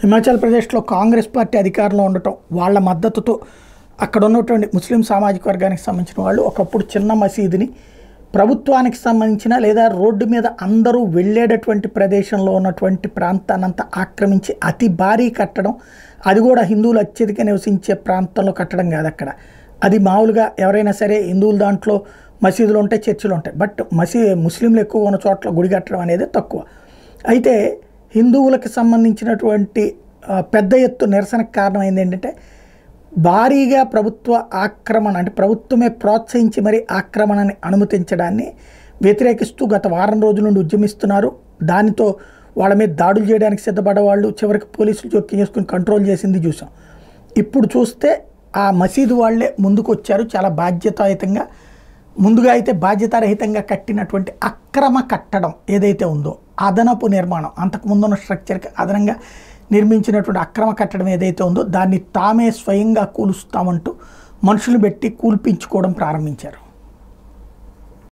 హిమాచల్ ప్రదేశ్లో కాంగ్రెస్ పార్టీ అధికారంలో ఉండటం, వాళ్ళ మద్దతుతో అక్కడ ఉన్నటువంటి ముస్లిం సామాజిక వర్గానికి సంబంధించిన వాళ్ళు ఒకప్పుడు చిన్న మసీదుని ప్రభుత్వానికి సంబంధించిన లేదా రోడ్డు మీద అందరూ వెళ్ళేటటువంటి ప్రదేశంలో ఉన్నటువంటి ప్రాంతాన్నంతా ఆక్రమించి అతి భారీ కట్టడం, అది కూడా హిందువులు అత్యధిక నివసించే ప్రాంతంలో కట్టడం కాదు. అక్కడ అది మామూలుగా ఎవరైనా సరే హిందువుల దాంట్లో మసీదులు ఉంటాయి, చర్చిలు ఉంటాయి, బట్ ముస్లింలు ఎక్కువ ఉన్న చోట్ల గుడి కట్టడం అనేది తక్కువ. అయితే హిందువులకు సంబంధించినటువంటి పెద్ద ఎత్తు నిరసనకు కారణమైంది ఏంటంటే భారీగా ప్రభుత్వ ఆక్రమణ, అంటే ప్రభుత్వమే ప్రోత్సహించి మరి ఆక్రమణని అనుమతించడాన్ని వ్యతిరేకిస్తూ గత వారం రోజుల నుండి ఉద్యమిస్తున్నారు. దానితో వాళ్ళ మీద దాడులు చేయడానికి సిద్ధపడేవాళ్ళు చివరికి పోలీసులు జోక్యం చేసుకుని కంట్రోల్ చేసింది చూసాం. ఇప్పుడు చూస్తే ఆ మసీదు వాళ్ళే ముందుకు వచ్చారు. చాలా బాధ్యతాయుతంగా, ముందుగా అయితే బాధ్యతారహితంగా కట్టినటువంటి అక్రమ కట్టడం ఏదైతే ఉందో, అదనపు నిర్మాణం, అంతకుముందున్న స్ట్రక్చర్కి అదనంగా నిర్మించినటువంటి అక్రమ కట్టడం ఏదైతే ఉందో దాన్ని తామే స్వయంగా కూలుస్తామంటూ మనుషులు పెట్టి కూల్పించుకోవడం ప్రారంభించారు.